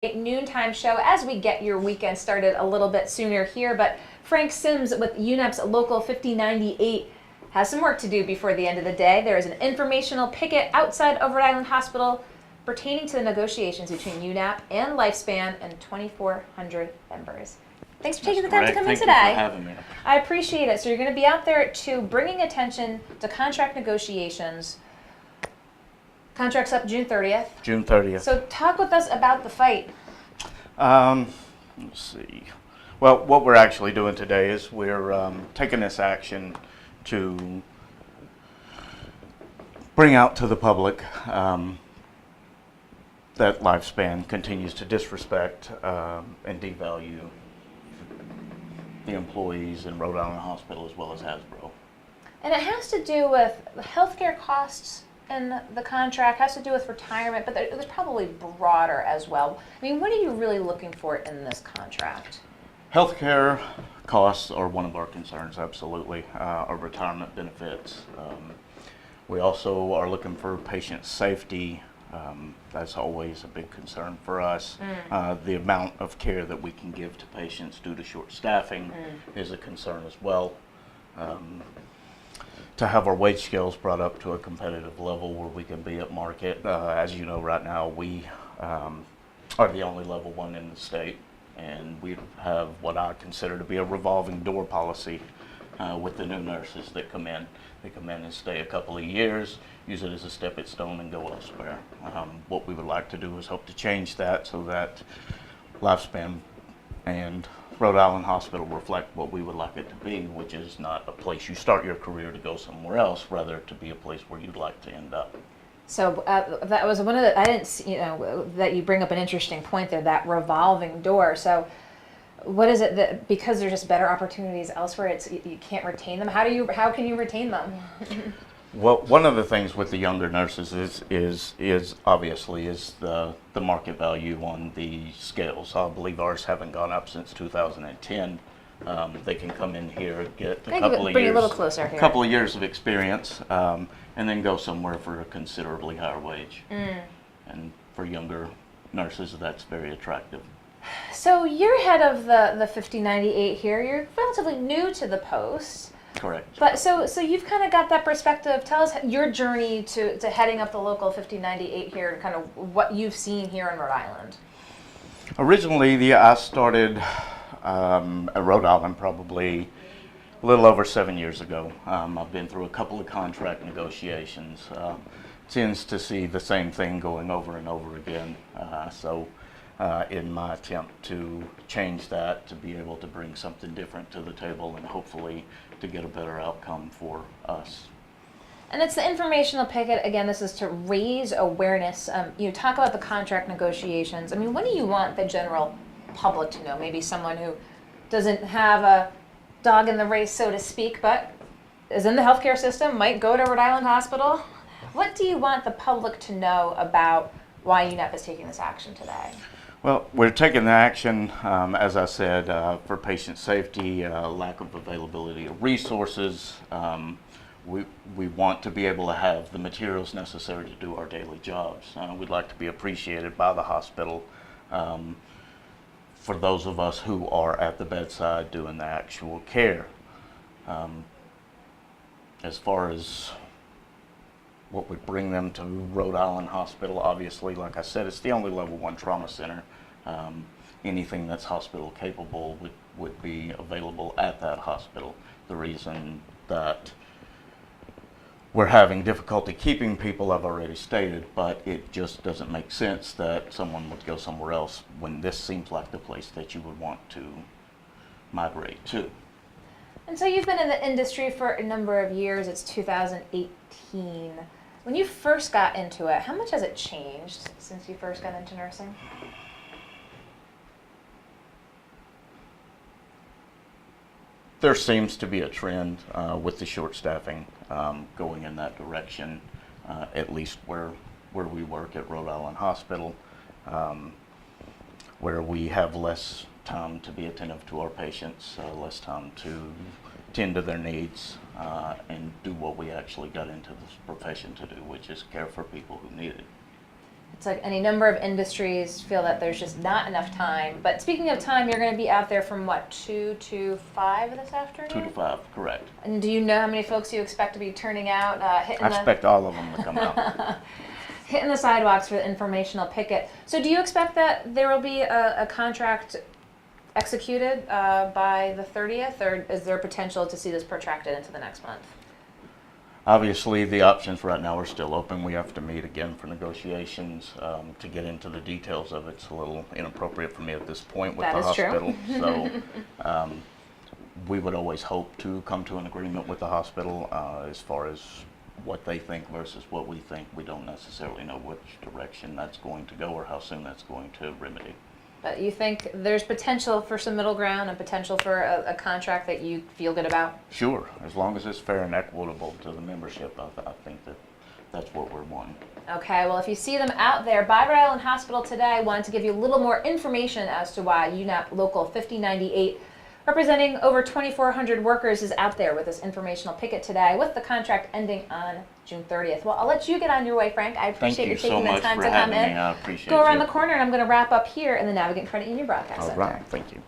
Noontime show as we get your weekend started a little bit sooner here. But Frank Sims with UNAP's Local 5098 has some work to do before the end of the day. There is an informational picket outside of Rhode Island Hospital pertaining to the negotiations between UNAP and Lifespan and 2,400 members. Thanks for taking the time to come in today. Thank you for having me. I appreciate it. So you're going to be out there to bringing attention to contract negotiations. Contract's up June 30th. June 30th. So talk with us about the fight. Let's see. Well, what we're actually doing today is we're taking this action to bring out to the public that Lifespan continues to disrespect and devalue the employees in Rhode Island Hospital as well as Hasbro. And it has to do with the healthcare costs in the contract, has to do with retirement, but there's probably broader as well. I mean, what are you really looking for in this contract? Healthcare costs are one of our concerns, absolutely. Our retirement benefits. We also are looking for patient safety. That's always a big concern for us. The amount of care that we can give to patients due to short staffing is a concern as well. To have our wage scales brought up to a competitive level where we can be at market. As you know, right now we are the only level one in the state, and we have what I consider to be a revolving door policy with the new nurses that come in. They come in and stay a couple of years, use it as a stepping stone and go elsewhere. What we would like to do is hope to change that so that Lifespan and Rhode Island Hospital reflect what we would like it to be, which is not a place you start your career to go somewhere else, rather to be a place where you'd like to end up. So that was one of the, I didn't see, that you bring up an interesting point there, that revolving door. So what is it that, because there's just better opportunities elsewhere, it's you can't retain them? How can you retain them? Well, one of the things with the younger nurses is obviously the market value on the scales. I believe ours haven't gone up since 2010. They can come in here, get a couple of years of experience, and then go somewhere for a considerably higher wage. And for younger nurses, that's very attractive. So you're head of the 5098 here. You're relatively new to the post. Correct. But so you've kind of got that perspective. Tell us your journey to heading up the Local 5098 here, kind of what you've seen here in Rhode Island. Originally, I started at Rhode Island probably a little over 7 years ago. I've been through a couple of contract negotiations. Tends to see the same thing going over and over again. In my attempt to change that, to be able to bring something different to the table and hopefully to get a better outcome for us. And it's the informational picket. Again, this is to raise awareness. You talk about the contract negotiations. I mean, what do you want the general public to know? Maybe someone who doesn't have a dog in the race, so to speak, but is in the healthcare system, might go to Rhode Island Hospital. What do you want the public to know about why UNAP is taking this action today? Well, we're taking the action, as I said, for patient safety, lack of availability of resources. We want to be able to have the materials necessary to do our daily jobs. We'd like to be appreciated by the hospital for those of us who are at the bedside doing the actual care. As far as what would bring them to Rhode Island Hospital, obviously, like I said, it's the only level one trauma center. Anything that's hospital capable would be available at that hospital. The reason that we're having difficulty keeping people, I've already stated, but it just doesn't make sense that someone would go somewhere else when this seems like the place that you would want to migrate to. And so you've been in the industry for a number of years. It's 2018. When you first got into it, how much has it changed since you first got into nursing? There seems to be a trend with the short staffing going in that direction, at least where we work at Rhode Island Hospital, where we have less time to be attentive to our patients, less time to tend to their needs, and do what we actually got into this profession to do, which is care for people who need it. It's like any number of industries feel that there's just not enough time. But speaking of time, you're going to be out there from what, 2 to 5 this afternoon? 2 to 5, correct. And do you know how many folks you expect to be turning out? I expect all of them to come out. Hitting the sidewalks for the informational picket. So do you expect that there will be a contract executed by the 30th, or is there potential to see this protracted into the next month? Obviously, the options right now are still open. We have to meet again for negotiations. To get into the details of it's a little inappropriate for me at this point with That the is hospital. true. So we would always hope to come to an agreement with the hospital as far as what they think versus what we think. We don't necessarily know which direction that's going to go or how soon that's going to remedy. But you think there's potential for some middle ground and potential for a contract that you feel good about? Sure, as long as it's fair and equitable to the membership, I think that that's what we're wanting. Okay, well, if you see them out there, by Rhode Island Hospital today, I wanted to give you a little more information as to why UNAP Local 5098, representing over 2,400 workers, is out there with this informational picket today, with the contract ending on June 30th. Well, I'll let you get on your way, Frank. I appreciate you taking the time to come in. I appreciate Go around you. the corner, and I'm going to wrap up here in the Navigant Credit Union Broadcast All Center. right, thank you.